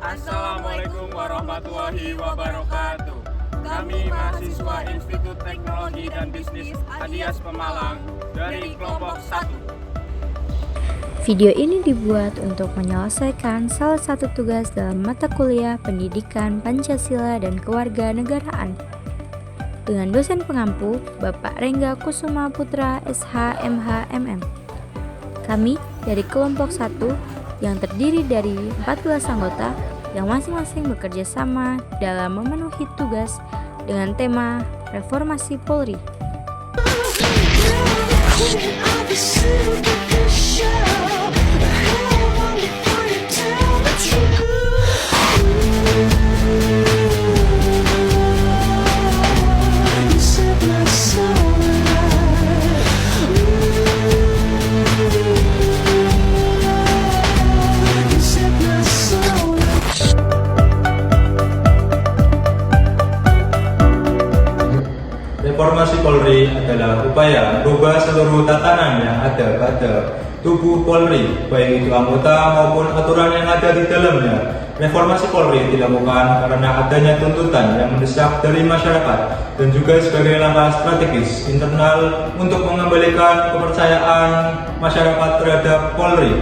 Assalamualaikum warahmatullahi wabarakatuh. Kami mahasiswa Institut Teknologi dan Bisnis Adias Pemalang dari kelompok 1. Video ini dibuat untuk menyelesaikan salah satu tugas dalam mata kuliah Pendidikan Pancasila dan Kewarganegaraan dengan dosen pengampu Bapak Rengga Kusuma Putra SH MH MM. Kami dari kelompok 1 yang terdiri dari 14 anggota yang masing-masing bekerja sama dalam memenuhi tugas dengan tema Reformasi Polri. Reformasi Polri adalah upaya merubah seluruh tatanan yang ada pada tubuh Polri, baik itu anggota maupun aturan yang ada di dalamnya. Reformasi Polri dilakukan karena adanya tuntutan yang mendesak dari masyarakat dan juga sebagai langkah strategis internal untuk mengembalikan kepercayaan masyarakat terhadap Polri.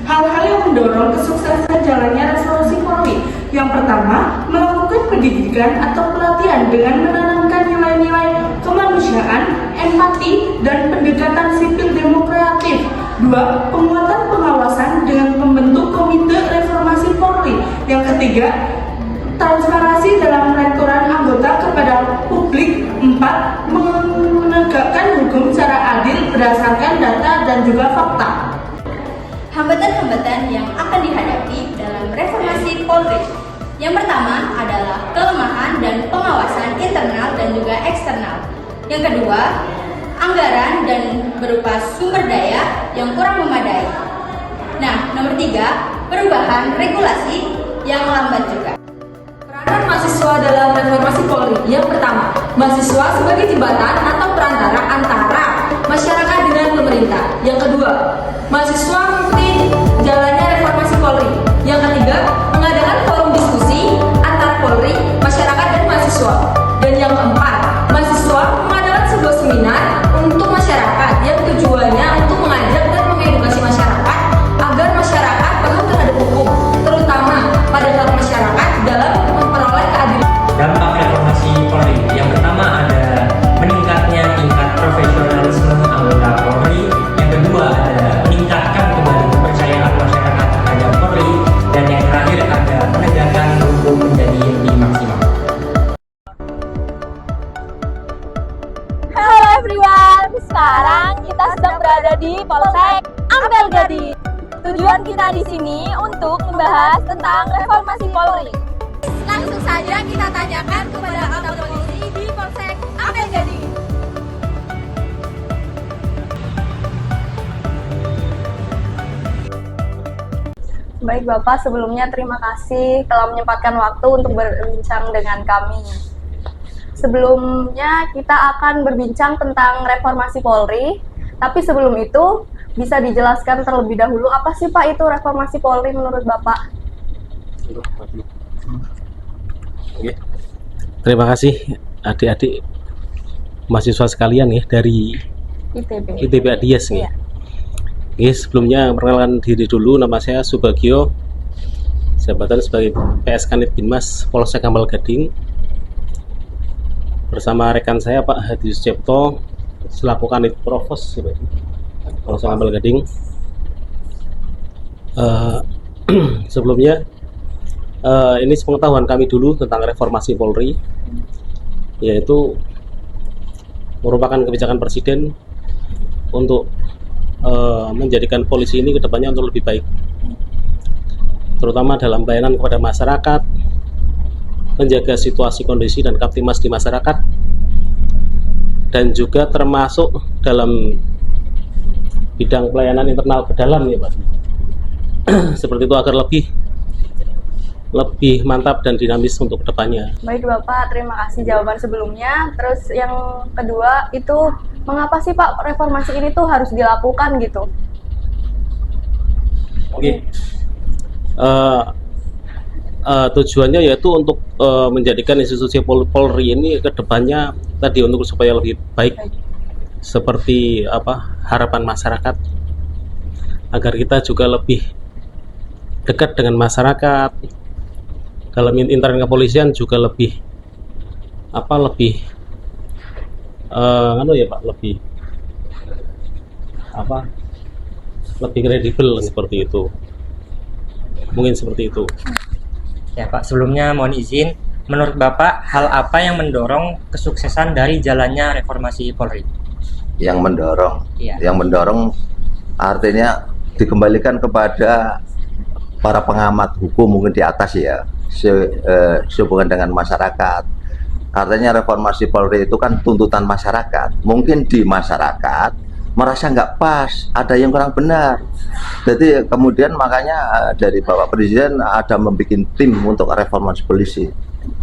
Hal-hal yang mendorong kesuksesan jalannya reformasi Polri. Yang pertama, melakukan pendidikan atau pelatihan dengan menanamkan nilai-nilai kemanusiaan, empati, dan pendekatan sipil demokratis. Dua, penguatan pengawasan dengan membentuk komite reformasi Polri. Yang ketiga, transparansi dalam rektoran anggota kepada publik. Empat, menegakkan hukum secara adil berdasarkan data dan juga fakta. Hambatan-hambatan yang akan dihadapi dalam reformasi Polri. Yang pertama adalah kelemahan dan pengawasan internal dan juga eksternal. Yang kedua, anggaran dan berupa sumber daya yang kurang memadai. Nah, nomor tiga, perubahan regulasi yang lambat juga. Peranan mahasiswa dalam reformasi Polri. Yang pertama, mahasiswa sebagai jembatan atau perantara antara masyarakat dengan pemerintah. Yang kedua, mahasiswa mengikuti jalannya reformasi Polri. Yang ketiga, mengadakan forum diskusi antar Polri, masyarakat dan mahasiswa. Dan yang keempat, mahasiswa mengadakan sebuah seminar untuk masyarakat yang tujuannya untuk mengajak dan mengedukasi masyarakat agar masyarakat paham terhadap hukum, terutama pada hak masyarakat dalam memperoleh keadilan. Dampak reformasi Polri yang pertama ada meningkatnya tingkat profesionalisme anggota Polri. Yang kedua ada meningkatkan kembali kepercayaan masyarakat terhadap Polri. Dan yang terakhir ada penegakan hukum menjadi lebih maksimal. Halo everyone, sekarang kita sedang berada di Polsek Ampel Gading. Tujuan kita di sini untuk membahas tentang reformasi Polri. Langsung saja kita tanyakan kepada anggota polisi di Polsek Ampel Gading. Baik Bapak, sebelumnya terima kasih telah menyempatkan waktu untuk berbincang dengan kami. Sebelumnya kita akan berbincang tentang reformasi Polri, tapi sebelum itu bisa dijelaskan terlebih dahulu apa sih Pak itu reformasi Polri menurut Bapak? Oke. Terima kasih adik-adik mahasiswa sekalian ya dari ITB Adias ya. Oke, sebelumnya perkenalkan diri dulu, nama saya Subagio, jabatan sebagai PS Kanit Binmas Polsek Ampel Gading. Bersama rekan saya Pak Hadi Sucipto selaku Kanit Provos Polsek Ampel Gading. Sebelumnya ini sepengetahuan kami dulu tentang reformasi Polri, yaitu merupakan kebijakan Presiden untuk menjadikan polisi ini kedepannya untuk lebih baik, terutama dalam pelayanan kepada masyarakat, menjaga situasi kondisi dan kaptimas di masyarakat, dan juga termasuk dalam bidang pelayanan internal ke dalam ya Pak. Seperti itu agar lebih mantap dan dinamis untuk kedepannya. Baik Bapak, terima kasih jawaban sebelumnya. Terus yang kedua itu mengapa sih Pak reformasi ini tuh harus dilakukan gitu? Oke. tujuannya yaitu untuk menjadikan institusi Polri ini ke depannya tadi untuk supaya lebih baik, seperti harapan masyarakat, agar kita juga lebih dekat dengan masyarakat. Dalam internal kepolisian juga lebih lebih kredibel seperti itu. Mungkin seperti itu. Ya Pak, sebelumnya mohon izin, menurut Bapak hal apa yang mendorong kesuksesan dari jalannya reformasi Polri? Yang mendorong, Iya. yang mendorong artinya dikembalikan kepada para pengamat hukum mungkin di atas ya, sehubungan dengan masyarakat. Artinya reformasi Polri itu kan tuntutan masyarakat. Mungkin di masyarakat merasa nggak pas, ada yang kurang benar. Jadi kemudian makanya dari Bapak Presiden ada membuat tim untuk reformasi polisi.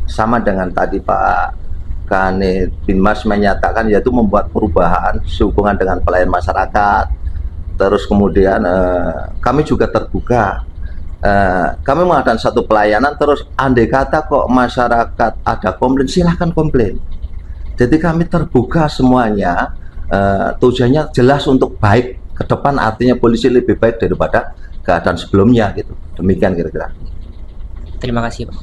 Sama dengan tadi Pak Kanit Binmas menyatakan, yaitu membuat perubahan sehubungan dengan pelayanan masyarakat. Terus kemudian kami juga terbuka. Kami mengadakan satu pelayanan, terus andai kata kok masyarakat ada komplain, silahkan komplain. Jadi kami terbuka semuanya. Tujuannya jelas untuk baik ke depan, artinya polisi lebih baik daripada keadaan sebelumnya gitu. Demikian kira-kira. Terima kasih Pak.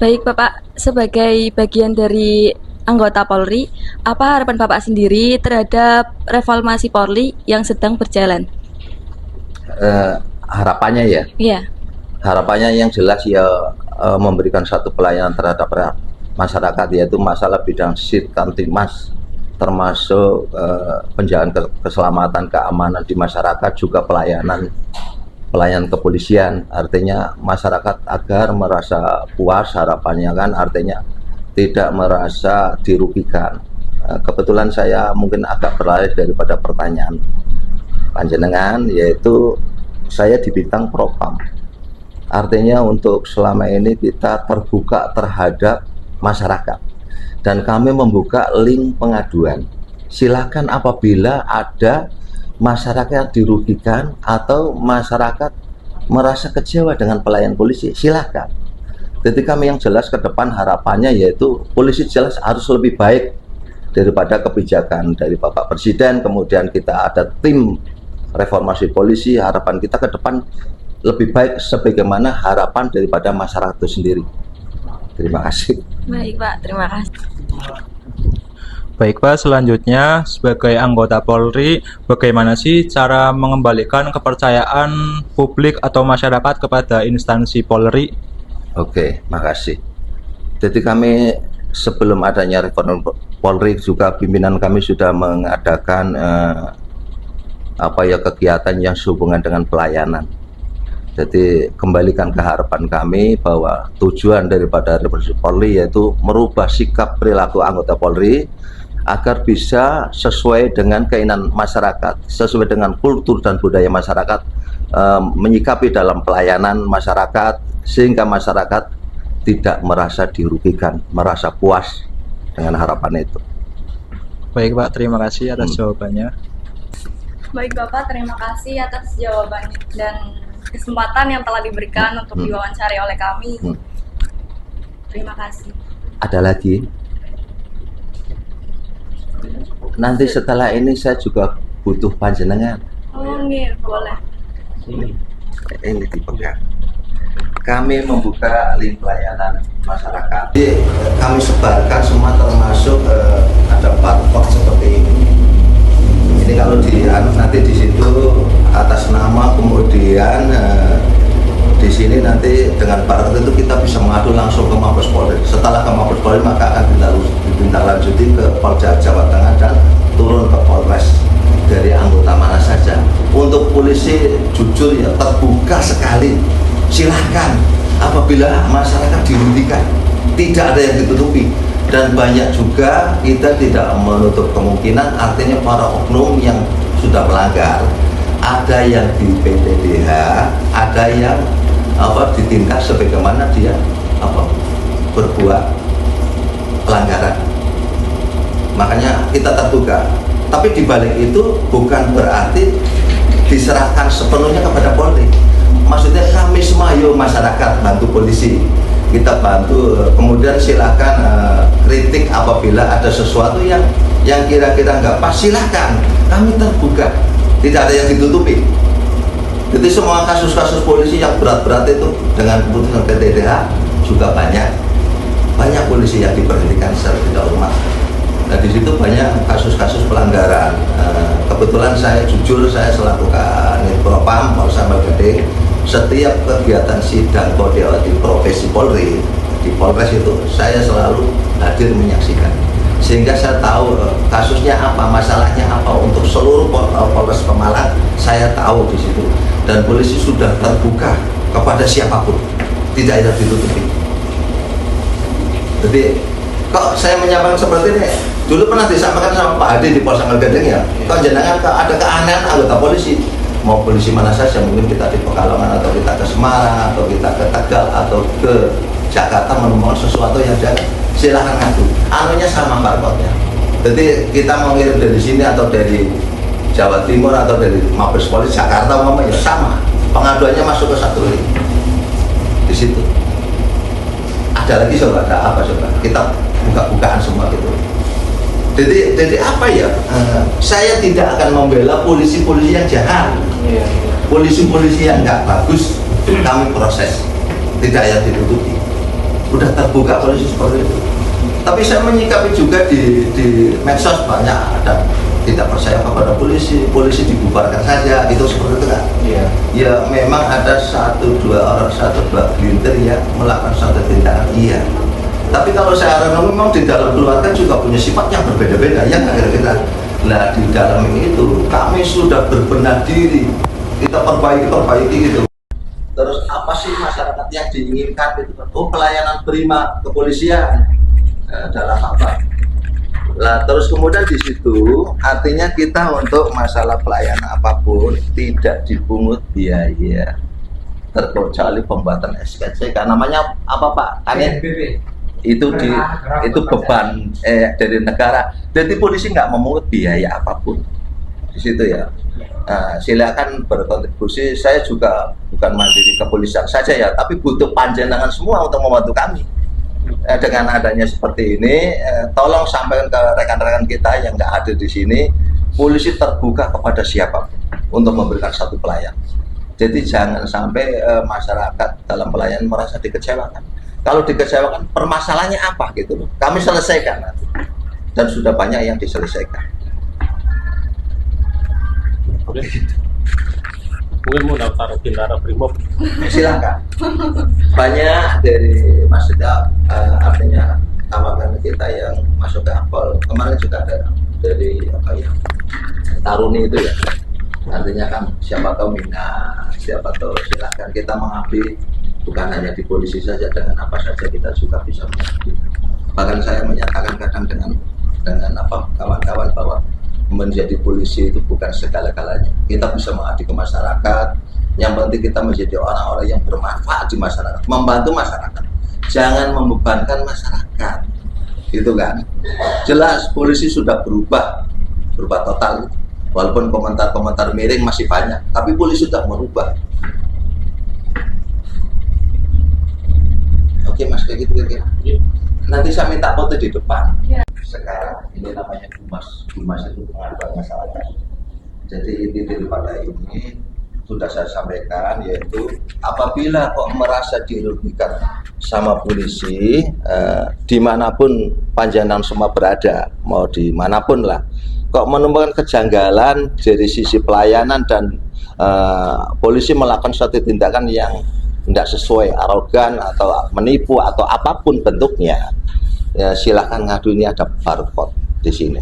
Baik Bapak, sebagai bagian dari anggota Polri, apa harapan Bapak sendiri terhadap reformasi Polri yang sedang berjalan? Harapannya ya? Iya. Harapannya yang jelas ya memberikan satu pelayanan terhadap masyarakat, yaitu masalah bidang Sitkamtibmas, termasuk penjagaan keselamatan, keamanan di masyarakat, juga pelayanan kepolisian. Artinya masyarakat agar merasa puas, harapannya kan artinya tidak merasa dirugikan. Kebetulan saya mungkin agak beralih daripada pertanyaan panjenengan, yaitu saya di bidang propam. Artinya untuk selama ini kita terbuka terhadap masyarakat. Dan kami membuka link pengaduan. Silakan apabila ada masyarakat yang dirugikan atau masyarakat merasa kecewa dengan pelayanan polisi, silakan. Jadi kami yang jelas ke depan harapannya yaitu polisi jelas harus lebih baik daripada kebijakan dari Bapak Presiden. Kemudian kita ada tim reformasi polisi, harapan kita ke depan lebih baik sebagaimana harapan daripada masyarakat itu sendiri. Terima kasih. Baik Pak, terima kasih. Baik Pak, selanjutnya sebagai anggota Polri, bagaimana sih cara mengembalikan kepercayaan publik atau masyarakat kepada instansi Polri? Oke, makasih. Jadi kami sebelum adanya reform Polri juga pimpinan kami sudah mengadakan kegiatan yang sehubungan dengan pelayanan. Jadi kembalikan ke harapan kami bahwa tujuan daripada reformasi Polri yaitu merubah sikap perilaku anggota Polri agar bisa sesuai dengan keinginan masyarakat, sesuai dengan kultur dan budaya masyarakat, menyikapi dalam pelayanan masyarakat sehingga masyarakat tidak merasa dirugikan, merasa puas dengan harapan itu. Baik Pak, terima kasih atas jawabannya. Baik Bapak, terima kasih atas jawabannya dan kesempatan yang telah diberikan untuk diwawancari oleh kami. Terima kasih. Ada lagi? Nanti setelah ini saya juga butuh panjenengan. Oh, iya, boleh. Ini dipegang. Kami membuka link pelayanan masyarakat. Jadi, kami sebarkan semua termasuk ada 4 box seperti ini. Ini kalau nanti di situ atas nama, kemudian di sini nanti dengan barang itu kita bisa mengadu langsung ke Mabes Polri. Setelah ke Mabes Polri maka akan ditindaklanjuti ke Polda Jawa Tengah dan turun ke Polres dari anggota mana saja. Untuk polisi jujur ya terbuka sekali. Silahkan apabila masyarakat dirugikan, tidak ada yang ditutupi. Dan banyak juga kita tidak menutup kemungkinan, artinya para oknum yang sudah melanggar, ada yang di PTDH, ada yang ditindak sebagaimana dia berbuat pelanggaran. Makanya kita terbuka. Tapi di balik itu bukan berarti diserahkan sepenuhnya kepada Polri. maksudnya kami semua, yuk masyarakat bantu polisi, kita bantu. Kemudian silakan kritik apabila ada sesuatu yang kira-kira nggak pas, silakan, kami terbuka, tidak ada yang ditutupi. Jadi semua kasus-kasus polisi yang berat-berat itu dengan keputusan PTDH juga banyak polisi yang diberhentikan secara tidak hormat. Nah di situ banyak kasus-kasus pelanggaran. Kebetulan saya jujur, saya selaku Kanit Propam Polres Ampel Gading, setiap kegiatan sidang kode di profesi Polri di Polres itu saya selalu hadir menyaksikan, sehingga saya tahu kasusnya apa, masalahnya apa untuk seluruh Polres Pemalang. Saya tahu di situ, dan polisi sudah terbuka kepada siapapun, tidak ada ditutupi. Jadi kok saya menyampaikan seperti ini, dulu pernah disampaikan sama Pak Hadi di Polres Ampel Gading ya, kok jenengan ada keanehan anggota polisi, mau polisi mana saja, mungkin kita di Pekalongan atau kita ke Semarang atau kita ke Tegal atau ke Jakarta menemukan sesuatu yang jangan, silahkan ngadu, anunya sama barcode-nya. Jadi kita mau ngirim dari sini atau dari Jawa Timur atau dari Mabes Polri Jakarta umpamanya sama, pengaduannya masuk ke satu link di situ. Ada lagi coba, ada apa coba, kita buka-bukaan semua gitu. Jadi apa ya, saya tidak akan membela polisi-polisi yang jahat, polisi-polisi yang nggak bagus kami proses, tidak yang ditutupi, udah terbuka polisi seperti itu. Tapi saya menyikapi juga di medsos banyak ada tidak percaya kepada polisi dibubarkan saja, itu seperti itu kan? Ya memang ada satu dua gelintir yang melakukan satu tindakan, iya. Tapi kalau saya renung, memang di dalam keluarga juga punya sifat yang berbeda-beda, ya kira-kira. Nah di dalam itu kami sudah berbenah diri, kita perbaiki gitu. Terus apa sih masyarakat yang diinginkan itu? Oh, pelayanan prima kepolisian dalam apa? Nah, terus kemudian di situ artinya kita untuk masalah pelayanan apapun tidak dipungut biaya, terkecuali pembuatan SKCK. Namanya apa Pak? Itu beban dari negara. Jadi polisi nggak memungut biaya apapun di situ ya. Nah, silakan berkontribusi. Saya juga bukan mandiri kepolisian saja ya, tapi butuh panjenengan semua untuk membantu kami. Dengan adanya seperti ini, tolong sampaikan ke rekan-rekan kita yang nggak ada di sini, polisi terbuka kepada siapapun untuk memberikan satu pelayanan. Jadi jangan sampai masyarakat dalam pelayanan merasa dikecewakan. Kalau dikecewakan, permasalahannya apa gitu loh, kami selesaikan nanti. Dan sudah banyak yang diselesaikan. Oke. Mungkin mau daftar Bintara Brimob, silakan. Banyak dari maksudnya artinya tawagan kita yang masuk ke Apol kemarin juga ada dari apa ya, Taruni itu ya. Artinya kan siapa tahu minat, siapa tahu silakan kita mengabdi, bukan hanya di polisi saja, dengan apa saja kita juga bisa mengabdi. Bahkan saya menyatakan kadang dengan apa kawan-kawan bahwa menjadi polisi itu bukan segala-galanya. Kita bisa mengabdi ke masyarakat. Yang penting kita menjadi orang-orang yang bermanfaat di masyarakat, membantu masyarakat. Jangan membebankan masyarakat. Itu kan. Jelas polisi sudah berubah total. Walaupun komentar-komentar miring masih banyak, tapi polisi sudah merubah. Oke Mas, kayak gitu kira-kira. Nanti saya minta foto di depan. Sekarang ini namanya Humas itu pengaduan masyarakat. Jadi inti daripada ini sudah saya sampaikan, yaitu apabila kok merasa dirugikan sama polisi, dimanapun panjenengan semua berada, mau dimanapun lah, kok menemukan kejanggalan dari sisi pelayanan dan polisi melakukan suatu tindakan yang tidak sesuai, arogan atau menipu atau apapun bentuknya, ya silahkan ngadu. Ini ada barcode di sini.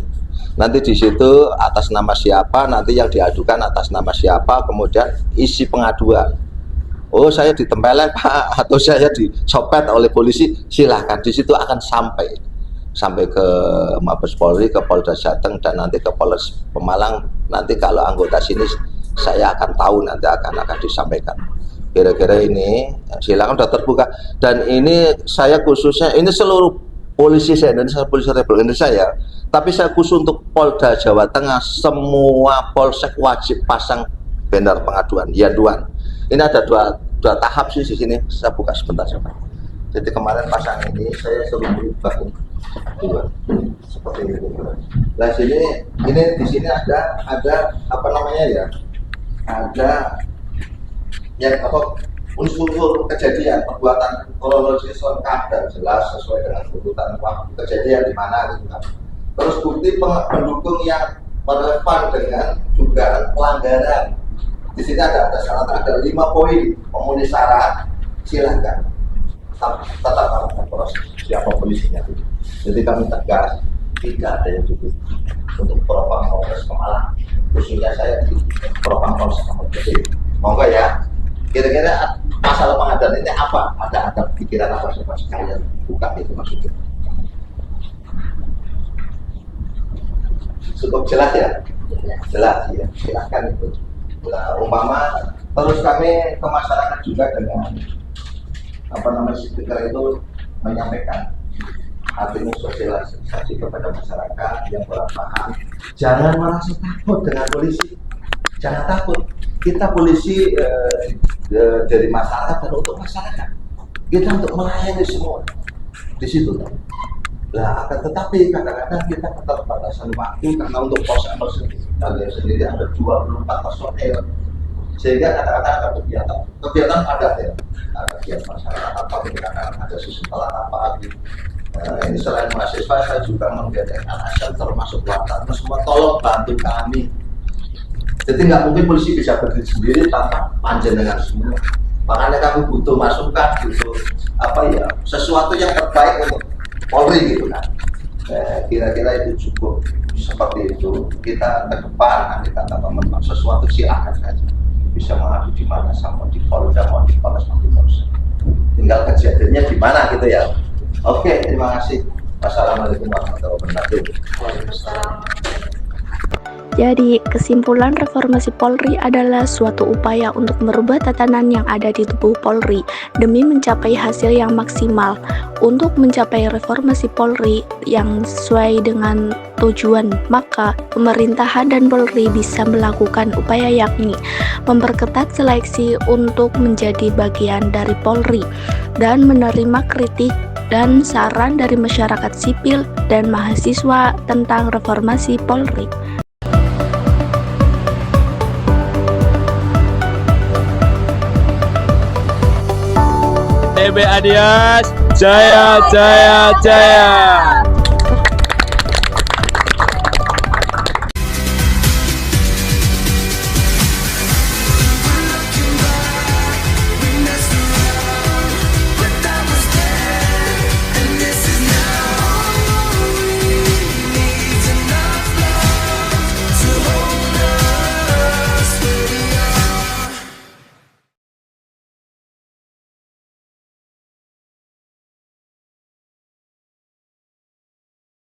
Nanti di situ atas nama siapa, nanti yang diadukan atas nama siapa, kemudian isi pengaduan. Oh saya ditempeleng Pak, atau saya dicopet oleh polisi, silahkan. Di situ akan sampai ke Mabes Polri, ke Polda Jateng, dan nanti ke Polres Pemalang. Nanti kalau anggota sini saya akan tahu, nanti akan disampaikan. Kira-kira ini silakan, sudah terbuka. Dan ini saya khususnya, ini seluruh polisi Indonesia, polisi Republik Indonesia ya, tapi saya khusus untuk Polda Jawa Tengah, semua polsek wajib pasang banner pengaduan, yanduan. Ini ada dua tahap sih di sini. Saya buka sebentar coba. Jadi kemarin pasang ini saya suruh berubah dua seperti ini. Nah ini di sini ada apa namanya ya? Ada yang unsur kejadian perbuatan kronologis lengkap dan jelas sesuai dengan urutan waktu kejadian di mana gitu kan. Terus bukti pendukung yang relevan dengan dugaan pelanggaran. Di sini ada syarat, ada 5 poin memenuhi syarat, silakan tetap melakukan proses siapa polisinya. Jadi kami tegas tidak ada yang cukup untuk Propam Polres Pemalang, khususnya saya di Propam Polres Pemalang. Monggo ya, kira-kira masalah pengadaan ini apa? Ada pikiran apa coba sekalian buka itu maksudnya. Cukup jelas ya? Jelas ya, silakan itu. Nah, umpama terus kami ke masyarakat juga dengan speaker itu menyampaikan artinya sosialisasi kepada masyarakat yang kurang paham. Jangan merasa takut dengan polisi, jangan takut. Kita polisi dari masyarakat dan untuk masyarakat. Kita untuk melayani semua di situ. Nah, akan tetapi kadang-kadang kita keterbatasan waktu karena untuk pos kalian sendiri ada 24 personel, sehingga kadang-kadang ada kegiatan padat ya, ada kegiatan masyarakat apa, kadang-kadang ada susulan apa gitu. Ini selain mahasiswa saya juga menggerakkan ASN termasuk wartawan semua tolong bantu kami. Jadi nggak mungkin polisi bisa berdiri sendiri tanpa panjenengan semua. Makanya kami butuh masukan, butuh sesuatu yang terbaik untuk Polri gitu kan. Kira-kira itu cukup seperti itu. Kita ke depan nanti kata teman-teman sesuatu silakan saja. Bisa mengadu di mana, sama di Polda, mau di Polres, mau di Polsek. Tinggal kejadiannya di mana gitu ya. Oke, terima kasih. Wassalamualaikum warahmatullahi wabarakatuh. Jadi, kesimpulan reformasi Polri adalah suatu upaya untuk merubah tatanan yang ada di tubuh Polri demi mencapai hasil yang maksimal. Untuk mencapai reformasi Polri yang sesuai dengan tujuan, maka pemerintahan dan Polri bisa melakukan upaya yakni memperketat seleksi untuk menjadi bagian dari Polri dan menerima kritik dan saran dari masyarakat sipil dan mahasiswa tentang reformasi Polri. TB Adias, jaya jaya jaya.